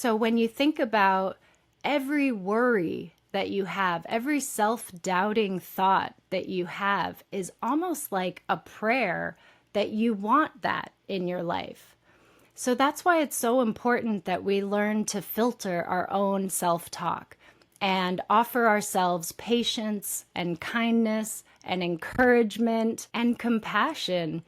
So when you think about every worry that you have, every self-doubting thought that you have is almost like a prayer that you want that in your life. So that's why it's so important that we learn to filter our own self-talk and offer ourselves patience and kindness and encouragement and compassion.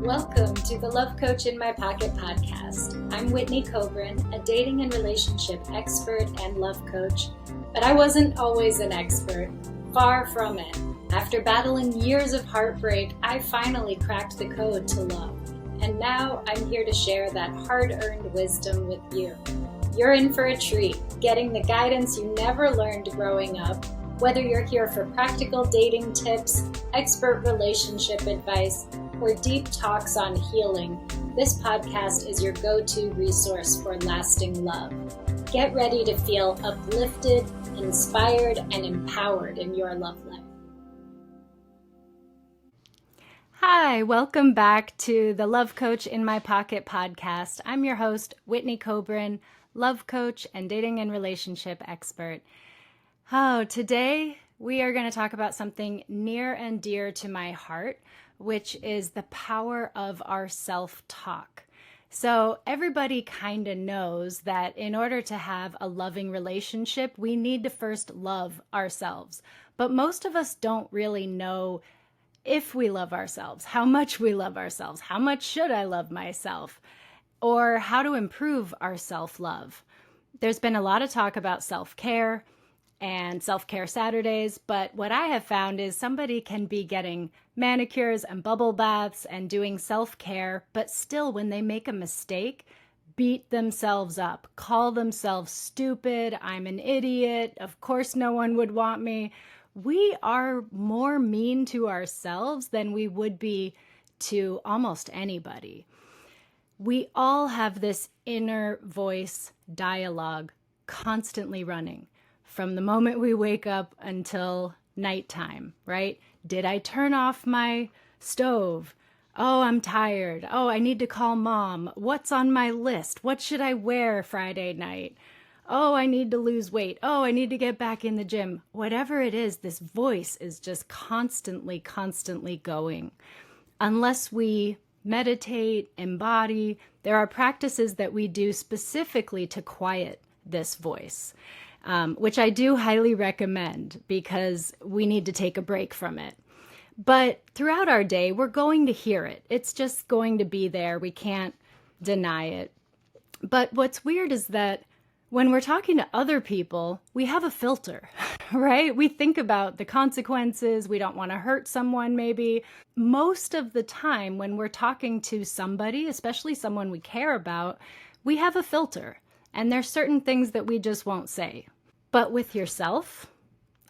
Welcome to the Love Coach in My Pocket podcast. I'm Whitney Coburn, a dating and relationship expert and love coach, but I wasn't always an expert. Far from it. After battling years of heartbreak, I finally cracked the code to love. And now I'm here to share that hard-earned wisdom with you. You're in for a treat, getting the guidance you never learned growing up. Whether you're here for practical dating tips, expert relationship advice, or deep talks on healing, this podcast is your go-to resource for lasting love. Get ready to feel uplifted, inspired, and empowered in your love life. Hi, welcome back to the Love Coach in My Pocket podcast. I'm your host, Whitney Coburn, love coach and dating and relationship expert. Today we are going to talk about something near and dear to my heart, which is the power of our self-talk. So everybody kind of knows that in order to have a loving relationship, we need to first love ourselves. But most of us don't really know if we love ourselves, how much we love ourselves, how much should I love myself, or how to improve our self-love. There's been a lot of talk about self-care and self-care Saturdays, but what I have found is somebody can be getting manicures and bubble baths and doing self-care, but still when they make a mistake, beat themselves up, call themselves stupid, I'm an idiot, of course no one would want me. We are more mean to ourselves than we would be to almost anybody. We all have this inner voice dialogue constantly running. From the moment we wake up until nighttime, right? Did I turn off my stove? Oh, I'm tired. Oh, I need to call mom. What's on my list? What should I wear Friday night? Oh, I need to lose weight. Oh, I need to get back in the gym. Whatever it is, this voice is just constantly going. Unless we meditate, embody, there are practices that we do specifically to quiet this voice. Which I do highly recommend because we need to take a break from it. But throughout our day, we're going to hear it. It's just going to be there. We can't deny it. But what's weird is that when we're talking to other people, we have a filter, right? We think about the consequences. We don't want to hurt someone maybe. Most of the time when we're talking to somebody, especially someone we care about, we have a filter. And there's certain things that we just won't say. But with yourself,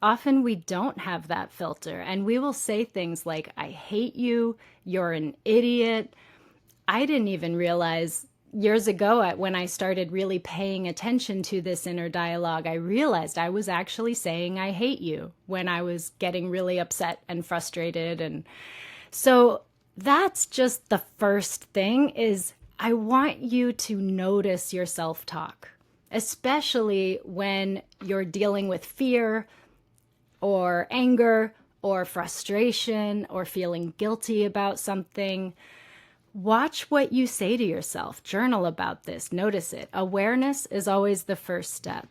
often we don't have that filter. And we will say things like, I hate you, you're an idiot. I didn't even realize years ago when I started really paying attention to this inner dialogue, I realized I was actually saying I hate you when I was getting really upset and frustrated. And so that's just the first thing is I want you to notice your self-talk, especially when you're dealing with fear or anger or frustration or feeling guilty about something. Watch what you say to yourself. Journal about this. Notice it. Awareness is always the first step.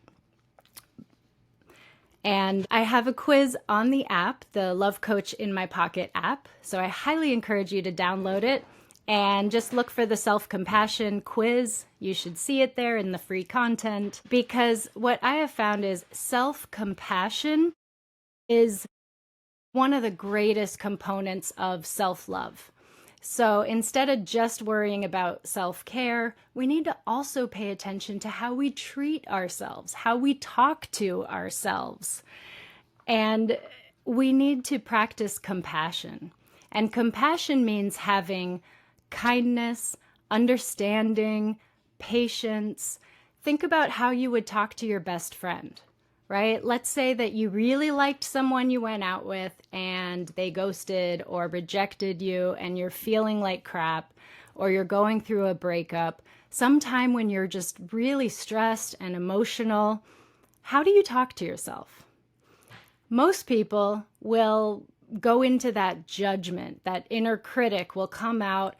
And I have a quiz on the app, the Love Coach in My Pocket app. So I highly encourage you to download it. And just look for the SelfCompassion quiz. You should see it there in the free content. Because what I have found is self-compassion is one of the greatest components of self-love. So instead of just worrying about self-care, we need to also pay attention to how we treat ourselves, how we talk to ourselves. And we need to practice compassion. And compassion means having kindness, understanding, patience. Think about how you would talk to your best friend. right? Let's say that you really liked someone you went out with and they ghosted or rejected you and you're feeling like crap, or you're going through a breakup. Sometime when you're just really stressed and emotional, how do you talk to yourself? Most people will go into that judgment. That inner critic will come out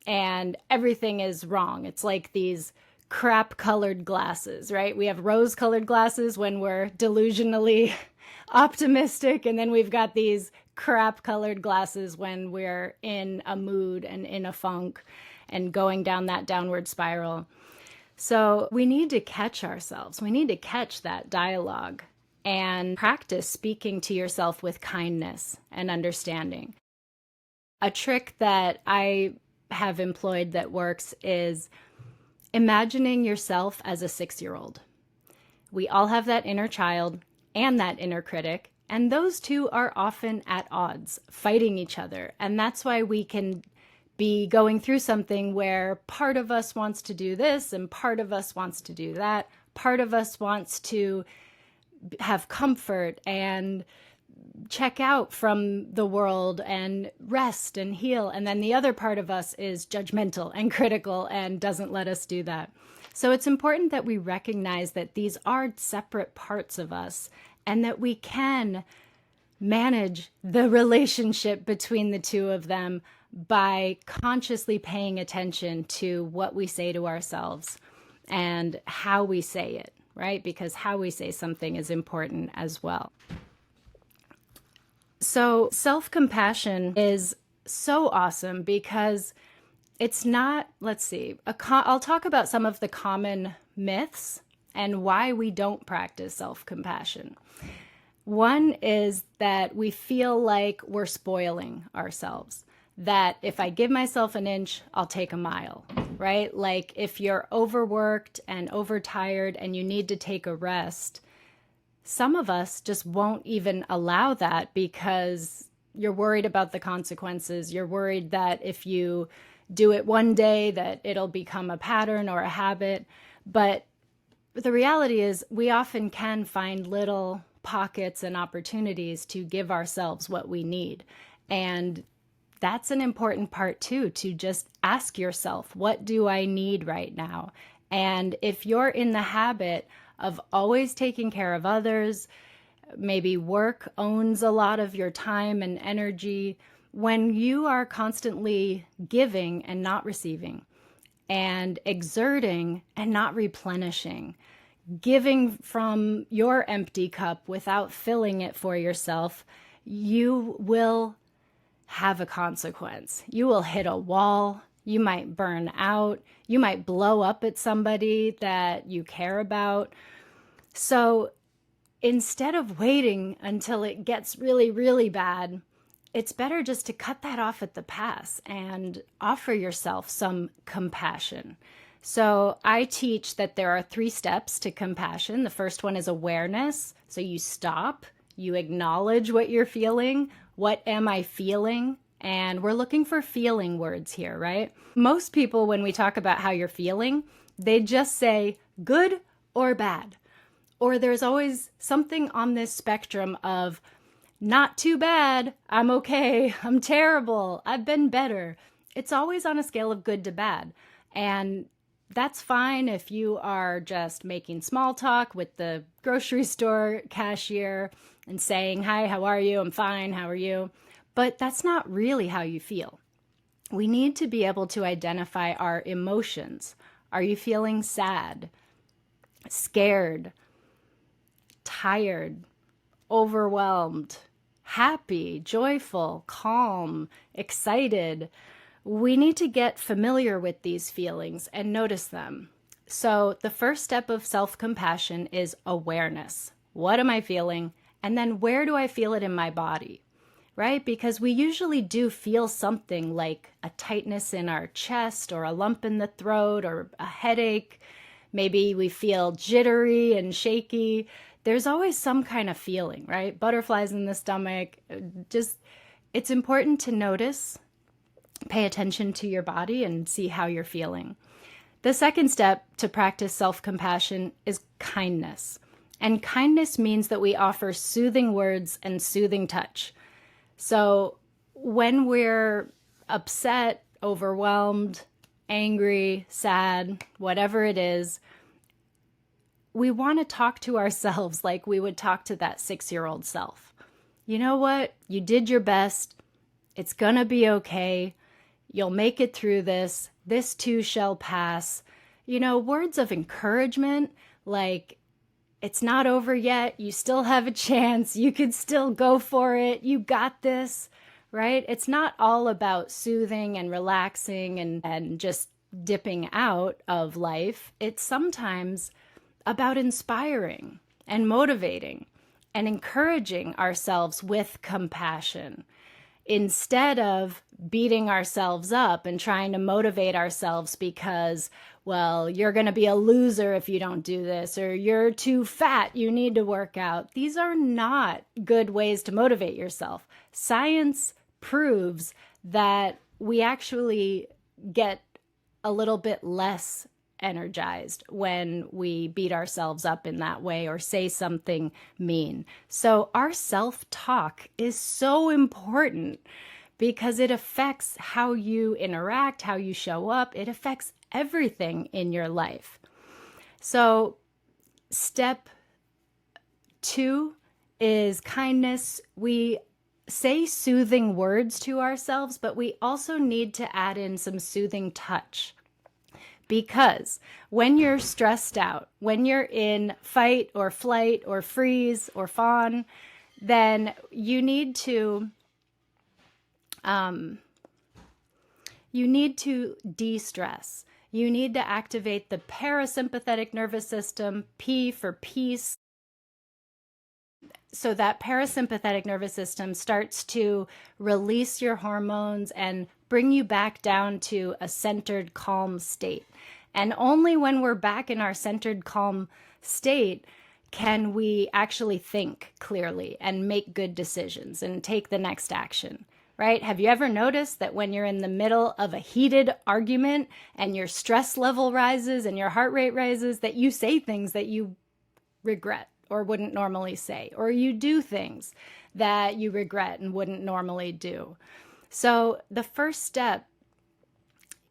and everything is wrong. It's like these crap-colored glasses, right? We have rose-colored glasses when we're delusionally optimistic, and then we've got these crap-colored glasses when we're in a mood and in a funk and going down that downward spiral. So we need to catch ourselves. We need to catch that dialogue and practice speaking to yourself with kindness and understanding. A trick that I have employed that works is imagining yourself as a 6-year-old. We all have that inner child and that inner critic, and those two are often at odds, fighting each other. And that's why we can be going through something where part of us wants to do this and part of us wants to do that. Part of us wants to have comfort and check out from the world and rest and heal. And then the other part of us is judgmental and critical and doesn't let us do that. So it's important that we recognize that these are separate parts of us and that we can manage the relationship between the two of them by consciously paying attention to what we say to ourselves and how we say it, right? Because how we say something is important as well. So self-compassion is so awesome because it's not, I'll talk about some of the common myths and why we don't practice self-compassion. One is that we feel like we're spoiling ourselves, that if I give myself an inch, I'll take a mile, right? Like if you're overworked and overtired and you need to take a rest, some of us just won't even allow that because you're worried about the consequences. You're worried that if you do it one day that it'll become a pattern or a habit. But the reality is we often can find little pockets and opportunities to give ourselves what we need. And that's an important part too, to just ask yourself, what do I need right now? And if you're in the habit of always taking care of others, maybe work owns a lot of your time and energy, when you are constantly giving and not receiving, and exerting and not replenishing, giving from your empty cup without filling it for yourself, you will have a consequence. You will hit a wall. You might burn out. You might blow up at somebody that you care about. So instead of waiting until it gets really, really bad, it's better just to cut that off at the pass and offer yourself some compassion. So I teach that there are 3 steps to compassion. The first one is awareness. So you stop, you acknowledge what you're feeling. What am I feeling? And we're looking for feeling words here, right? Most people, when we talk about how you're feeling, they just say good or bad. Or there's always something on this spectrum of not too bad, I'm okay, I'm terrible, I've been better. It's always on a scale of good to bad. And that's fine if you are just making small talk with the grocery store cashier and saying, hi, how are you? I'm fine, how are you? But that's not really how you feel. We need to be able to identify our emotions. Are you feeling sad, scared, tired, overwhelmed, happy, joyful, calm, excited? We need to get familiar with these feelings and notice them. So the first step of self-compassion is awareness. What am I feeling? And then where do I feel it in my body, right? Because we usually do feel something like a tightness in our chest or a lump in the throat or a headache. Maybe we feel jittery and shaky. There's always some kind of feeling, right? Butterflies in the stomach. It's important to notice, pay attention to your body and see how you're feeling. The second step to practice self-compassion is kindness. And kindness means that we offer soothing words and soothing touch. So when we're upset, overwhelmed, angry, sad, whatever it is, we want to talk to ourselves like we would talk to that 6-year-old self. You know what? You did your best. It's gonna be okay. You'll make it through this. This too shall pass. Words of encouragement, like, it's not over yet. You still have a chance. You could still go for it. You got this, right? It's not all about soothing and relaxing and just dipping out of life. It's sometimes about inspiring and motivating and encouraging ourselves with compassion, instead of beating ourselves up and trying to motivate ourselves because, well, you're going to be a loser if you don't do this, or you're too fat, you need to work out. These are not good ways to motivate yourself. Science proves that we actually get a little bit less energized when we beat ourselves up in that way or say something mean. So our self-talk is so important because it affects how you interact, how you show up. It affects everything in your life. So step 2 is kindness. We say soothing words to ourselves, but we also need to add in some soothing touch. Because when you're stressed out, when you're in fight or flight or freeze or fawn, then you need to de-stress. You need to activate the parasympathetic nervous system, P for peace. So that parasympathetic nervous system starts to release your hormones and bring you back down to a centered, calm state. And only when we're back in our centered, calm state can we actually think clearly and make good decisions and take the next action, right? Have you ever noticed that when you're in the middle of a heated argument and your stress level rises and your heart rate rises, that you say things that you regret or wouldn't normally say, or you do things that you regret and wouldn't normally do? So the first step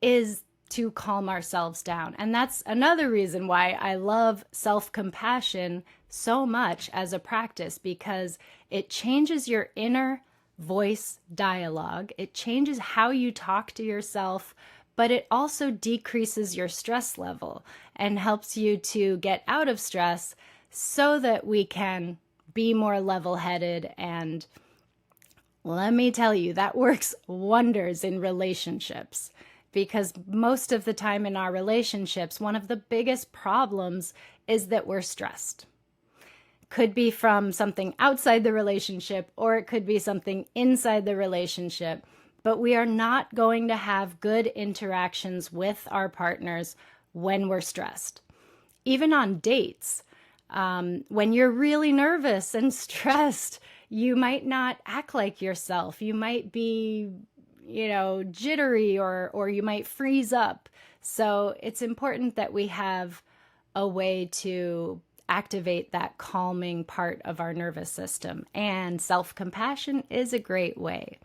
is to calm ourselves down. And that's another reason why I love self-compassion so much as a practice, because it changes your inner voice dialogue. It changes how you talk to yourself, but it also decreases your stress level and helps you to get out of stress so that we can be more level-headed. And let me tell you, that works wonders in relationships. Because most of the time in our relationships, one of the biggest problems is that we're stressed. Could be from something outside the relationship, or it could be something inside the relationship. But we are not going to have good interactions with our partners when we're stressed. Even on dates, when you're really nervous and stressed, you might not act like yourself. You might be jittery, or you might freeze up. So it's important that we have a way to activate that calming part of our nervous system. And self-compassion is a great way.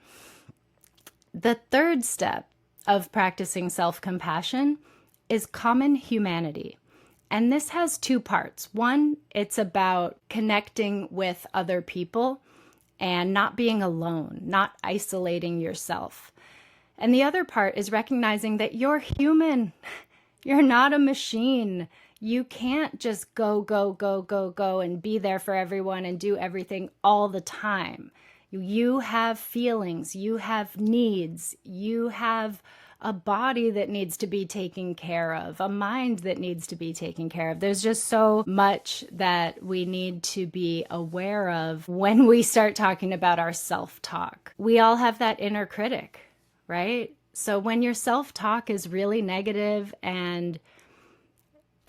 The third step of practicing self-compassion is common humanity. And this has 2 parts. One, it's about connecting with other people and not being alone, not isolating yourself. And the other part is recognizing that you're human. You're not a machine. You can't just go and be there for everyone and do everything all the time. You have feelings, you have needs, you have a body that needs to be taken care of, a mind that needs to be taken care of. There's just so much that we need to be aware of when we start talking about our self-talk. We all have that inner critic, right? So when your self-talk is really negative, and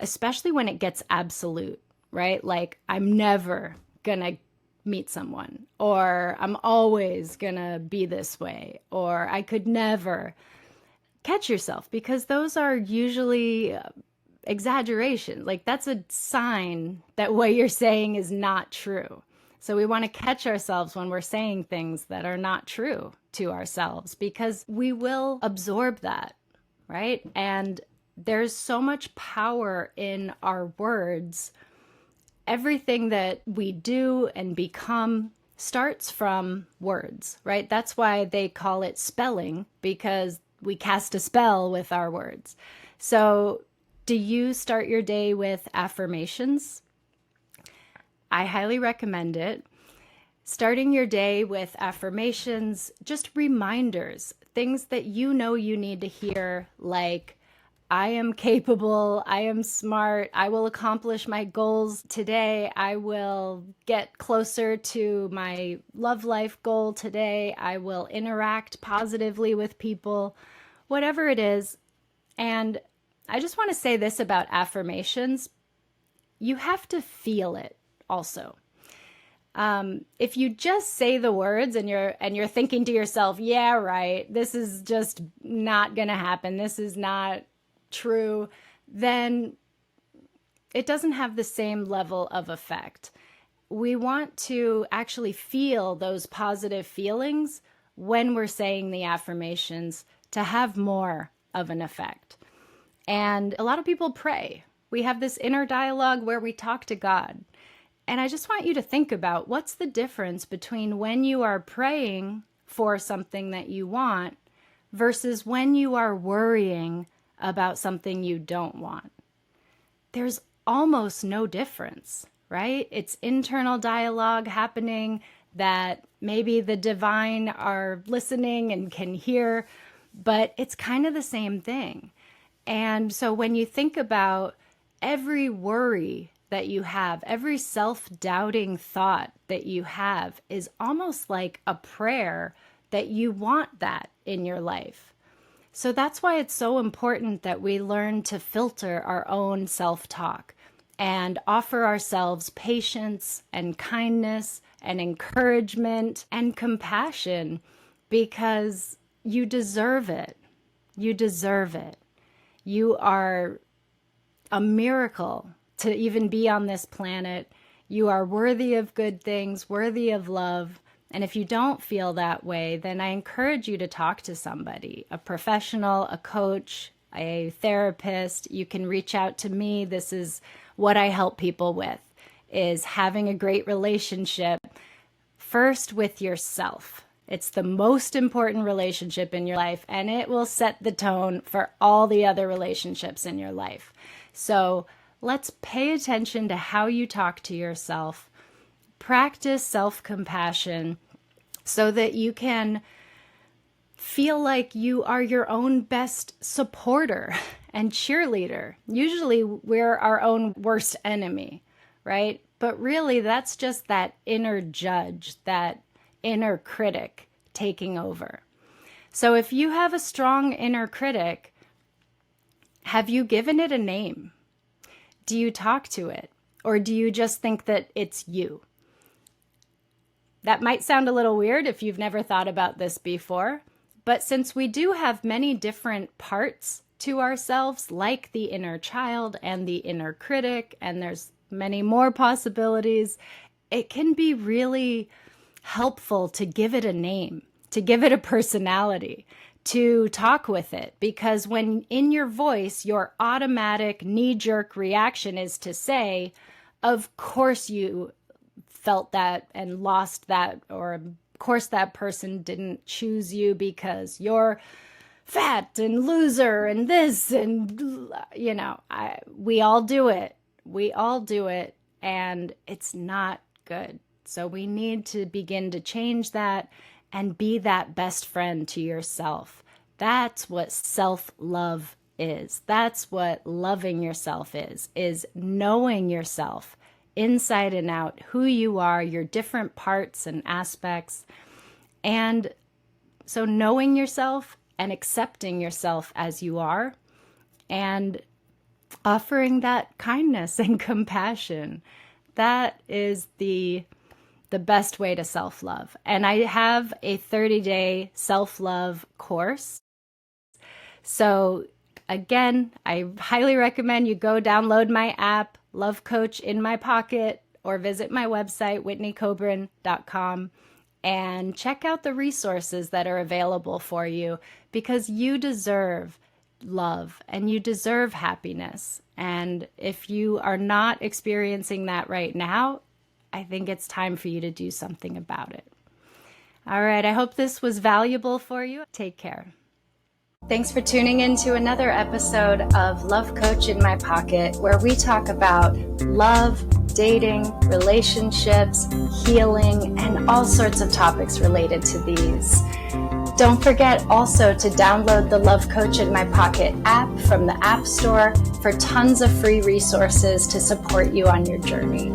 especially when it gets absolute, right? Like, I'm never gonna meet someone, or I'm always gonna be this way, or I could never. Catch yourself, because those are usually exaggeration. Like, that's a sign that what you're saying is not true. So we want to catch ourselves when we're saying things that are not true to ourselves, because we will absorb that, right? And there's so much power in our words. Everything that we do and become starts from words, right? That's why they call it spelling, because we cast a spell with our words. So do you start your day with affirmations? I highly recommend it. Starting your day with affirmations, just reminders, things that you know you need to hear, like, I am capable, I am smart, I will accomplish my goals today, I will get closer to my love life goal today, I will interact positively with people, whatever it is. And I just want to say this about affirmations. You have to feel it also. If you just say the words and you're thinking to yourself, yeah, right, this is just not going to happen, this is not true, then it doesn't have the same level of effect. We want to actually feel those positive feelings when we're saying the affirmations to have more of an effect. And a lot of people pray. We have this inner dialogue where we talk to God. And I just want you to think about, what's the difference between when you are praying for something that you want versus when you are worrying about something you don't want. There's almost no difference, right? It's internal dialogue happening that maybe the divine are listening and can hear, but it's kind of the same thing. And so when you think about every worry that you have, every self-doubting thought that you have is almost like a prayer that you want that in your life. So that's why it's so important that we learn to filter our own self-talk and offer ourselves patience and kindness and encouragement and compassion, because you deserve it. You deserve it. You are a miracle to even be on this planet. You are worthy of good things, worthy of love. And if you don't feel that way, then I encourage you to talk to somebody, a professional, a coach, a therapist. You can reach out to me. This is what I help people with, is having a great relationship first with yourself. It's the most important relationship in your life, and it will set the tone for all the other relationships in your life. So let's pay attention to how you talk to yourself. Practice self-compassion so that you can feel like you are your own best supporter and cheerleader. Usually we're our own worst enemy, right? But really that's just that inner judge, that inner critic taking over. So if you have a strong inner critic, have you given it a name? Do you talk to it? Or do you just think that it's you? That might sound a little weird if you've never thought about this before, but since we do have many different parts to ourselves, like the inner child and the inner critic, and there's many more possibilities, it can be really helpful to give it a name, to give it a personality, to talk with it. Because when in your voice, your automatic knee-jerk reaction is to say, of course you felt that and lost that, or of course that person didn't choose you because you're fat and loser and this and, we all do it. We all do it, and it's not good. So we need to begin to change that and be that best friend to yourself. That's what self-love is. That's what loving yourself is knowing yourself inside and out, who you are, your different parts and aspects. And so knowing yourself and accepting yourself as you are, and offering that kindness and compassion, that is the best way to self-love. And I have a 30-day self-love course. So again, I highly recommend you go download my app, Love Coach in My Pocket, or visit my website, whitneycoburn.com, and check out the resources that are available for you, because you deserve love and you deserve happiness. And if you are not experiencing that right now, I think it's time for you to do something about it. All right, I hope this was valuable for you. Take care. Thanks for tuning in to another episode of Love Coach in My Pocket, where we talk about love, dating, relationships, healing, and all sorts of topics related to these. Don't forget also to download the Love Coach in My Pocket app from the App Store for tons of free resources to support you on your journey.